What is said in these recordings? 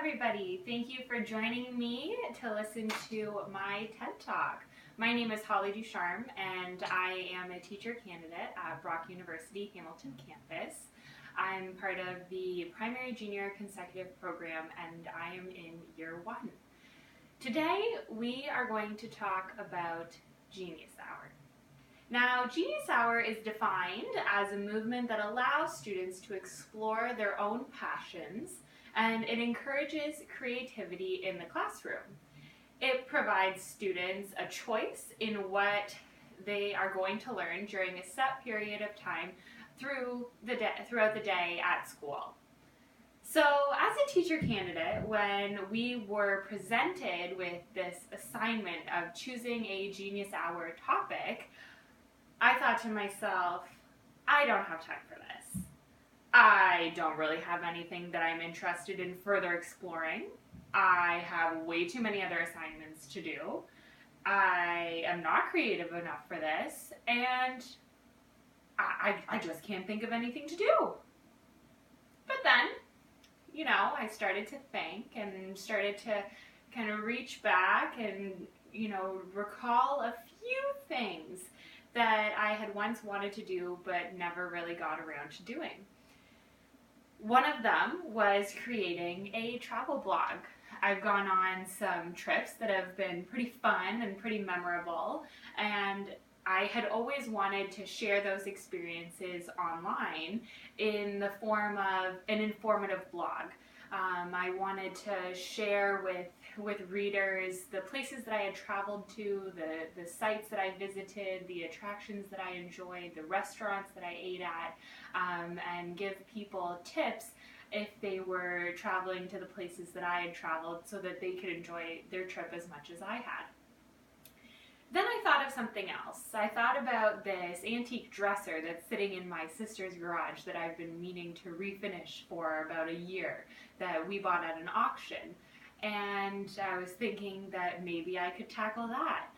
everybody. Thank you for joining me to listen to my TED Talk. My name is Holly Ducharme, and I am a teacher candidate at Brock University Hamilton campus. I'm part of the primary junior consecutive program, and I am in year 1. Today, we are going to talk about Genius Hour. Now, Genius Hour is defined as a movement that allows students to explore their own passions, and it encourages creativity in the classroom. It provides students a choice in what they are going to learn during a set period of time throughout the day at school. So as a teacher candidate, when we were presented with this assignment of choosing a Genius Hour topic, I thought to myself, I don't have time for this. I don't really have anything that I'm interested in further exploring. I have way too many other assignments to do. I am not creative enough for this, and I just can't think of anything to do. But then, I started to think and started to kind of reach back and, recall a few things that I had once wanted to do but never really got around to doing. One of them was creating a travel blog. I've gone on some trips that have been pretty fun and pretty memorable, and I had always wanted to share those experiences online in the form of an informative blog. I wanted to share with readers the places that I had traveled to, the sites that I visited, the attractions that I enjoyed, the restaurants that I ate at, and give people tips if they were traveling to the places that I had traveled so that they could enjoy their trip as much as I had. Then I thought of something else. I thought about this antique dresser that's sitting in my sister's garage that I've been meaning to refinish for about a year, that we bought at an auction. And I was thinking that maybe I could tackle that.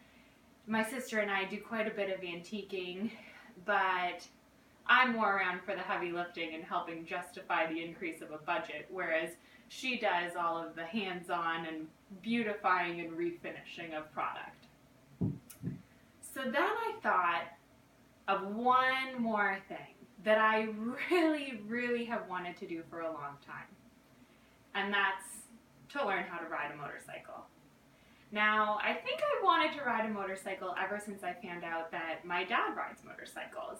My sister and I do quite a bit of antiquing, but I'm more around for the heavy lifting and helping justify the increase of a budget, whereas she does all of the hands-on and beautifying and refinishing of product. So then I thought of one more thing that I really have wanted to do for a long time, and that's to learn how to ride a motorcycle. Now, I think I wanted to ride a motorcycle ever since I found out that my dad rides motorcycles.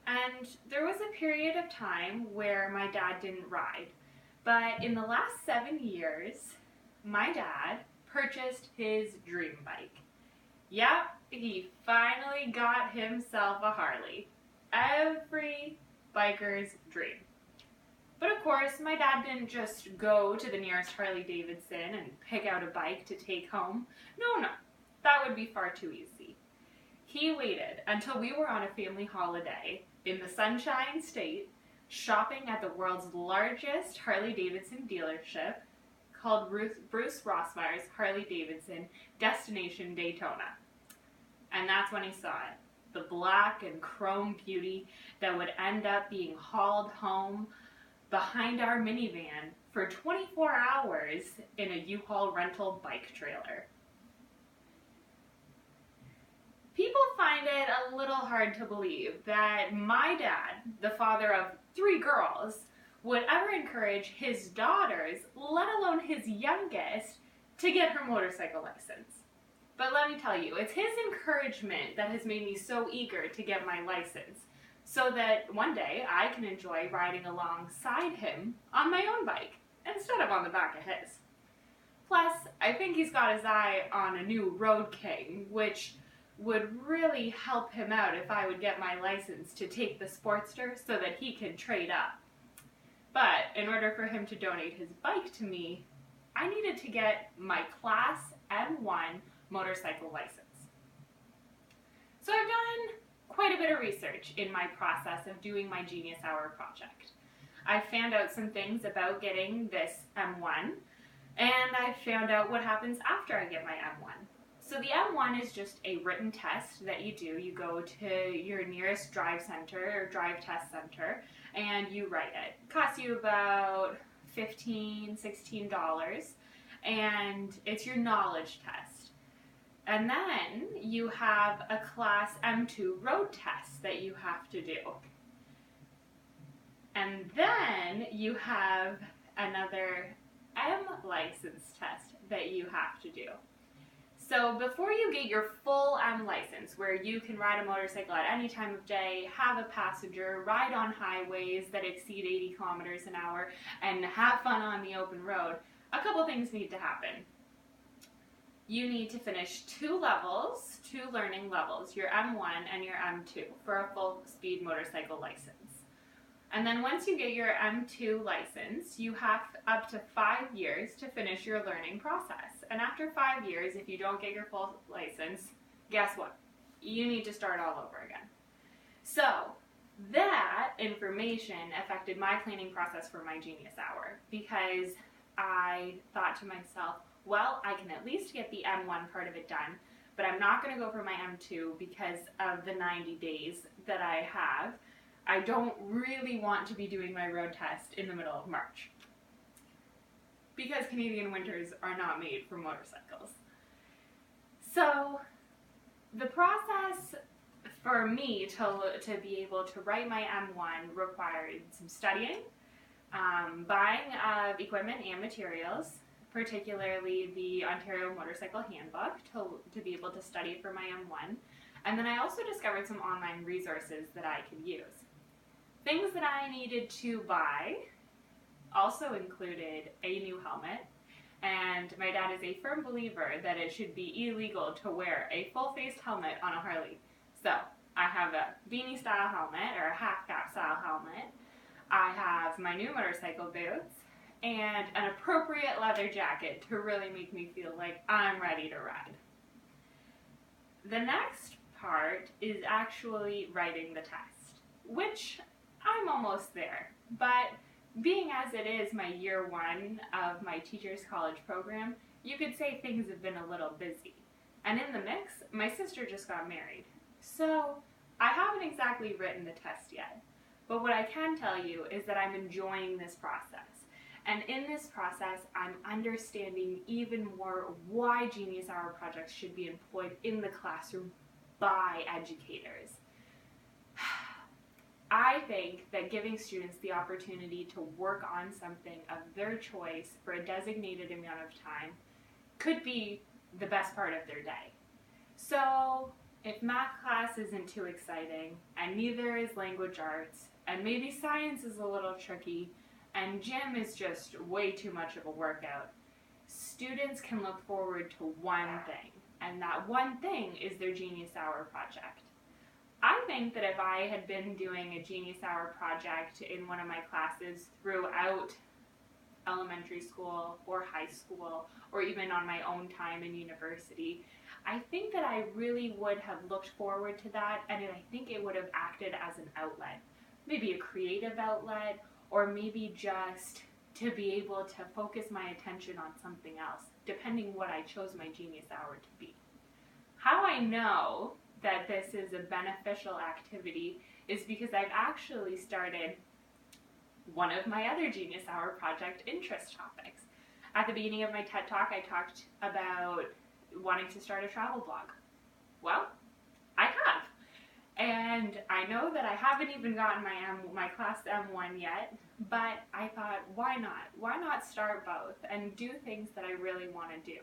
And there was a period of time where my dad didn't ride, but in the last 7 years, my dad purchased his dream bike. Yep, he finally got himself a Harley. Every biker's dream. But of course, my dad didn't just go to the nearest Harley Davidson and pick out a bike to take home. No, that would be far too easy. He waited until we were on a family holiday in the Sunshine State, shopping at the world's largest Harley Davidson dealership called Bruce Rossmeyer's Harley Davidson Destination Daytona. And that's when he saw it, the black and chrome beauty that would end up being hauled home behind our minivan for 24 hours in a U-Haul rental bike trailer. People find it a little hard to believe that my dad, the father of 3 girls, would ever encourage his daughters, let alone his youngest, to get her motorcycle license. But let me tell you, it's his encouragement that has made me so eager to get my license, so that one day I can enjoy riding alongside him on my own bike, instead of on the back of his. Plus, I think he's got his eye on a new Road King, which would really help him out if I would get my license to take the Sportster so that he could trade up. But in order for him to donate his bike to me, I needed to get my Class M1 motorcycle license. So I've done quite a bit of research in my process of doing my Genius Hour project. I found out some things about getting this M1, and I found out what happens after I get my M1. So the M1 is just a written test that you do. You go to your nearest drive center or drive test center and you write it. It costs you about $15, $16, and it's your knowledge test. And then you have a Class M2 road test that you have to do. And then you have another M license test that you have to do. So before you get your full M license, where you can ride a motorcycle at any time of day, have a passenger, ride on highways that exceed 80 kilometers an hour, and have fun on the open road, a couple things need to happen. You need to finish 2 learning levels, your M1 and your M2, for a full speed motorcycle license. And then once you get your M2 license, you have up to 5 years to finish your learning process. And after 5 years, if you don't get your full license, guess what? You need to start all over again. So that information affected my planning process for my Genius Hour, because I thought to myself, well, I can at least get the M1 part of it done, but I'm not going to go for my M2 because of the 90 days that I have. I don't really want to be doing my road test in the middle of March, because Canadian winters are not made for motorcycles. So the process for me to be able to write my M1 required some studying, buying of equipment and materials, particularly the Ontario Motorcycle Handbook to be able to study for my M1. And then I also discovered some online resources that I could use. Things that I needed to buy also included a new helmet, and my dad is a firm believer that it should be illegal to wear a full-faced helmet on a Harley. So I have a beanie style helmet, or a half cap style helmet. I have my new motorcycle boots and an appropriate leather jacket to really make me feel like I'm ready to ride. The next part is actually writing the test, which I'm almost there, but being as it is my year 1 of my teacher's college program, you could say things have been a little busy. And in the mix, my sister just got married. So I haven't exactly written the test yet, but what I can tell you is that I'm enjoying this process. And in this process, I'm understanding even more why Genius Hour projects should be employed in the classroom by educators. I think that giving students the opportunity to work on something of their choice for a designated amount of time could be the best part of their day. So if math class isn't too exciting, and neither is language arts, and maybe science is a little tricky, and gym is just way too much of a workout, students can look forward to one thing, and that one thing is their Genius Hour project. I think that if I had been doing a Genius Hour project in one of my classes throughout elementary school or high school, or even on my own time in university, I think that I really would have looked forward to that, and I think it would have acted as an outlet. Maybe a creative outlet, or maybe just to be able to focus my attention on something else, depending what I chose my Genius Hour to be. How I know that this is a beneficial activity is because I've actually started one of my other Genius Hour project interest topics. At the beginning of my TED Talk, I talked about wanting to start a travel blog. Well, I have. And I know that I haven't even gotten my Class M1 yet, but I thought, why not? Why not start both and do things that I really want to do?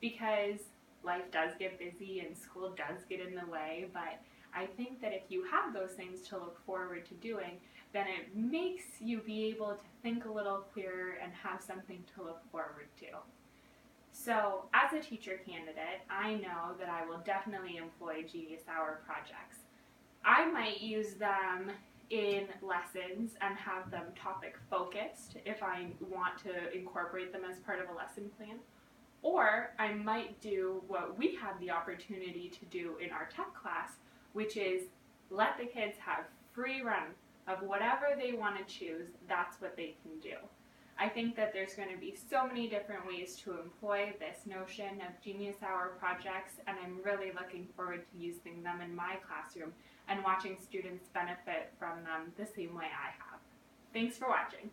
Because life does get busy and school does get in the way, but I think that if you have those things to look forward to doing, then it makes you be able to think a little clearer and have something to look forward to. So as a teacher candidate, I know that I will definitely employ Genius Hour projects. I might use them in lessons and have them topic focused if I want to incorporate them as part of a lesson plan. Or I might do what we have the opportunity to do in our tech class, which is let the kids have free run of whatever they want to choose. That's what they can do. I think that there's going to be so many different ways to employ this notion of Genius Hour projects, and I'm really looking forward to using them in my classroom and watching students benefit from them the same way I have. Thanks for watching.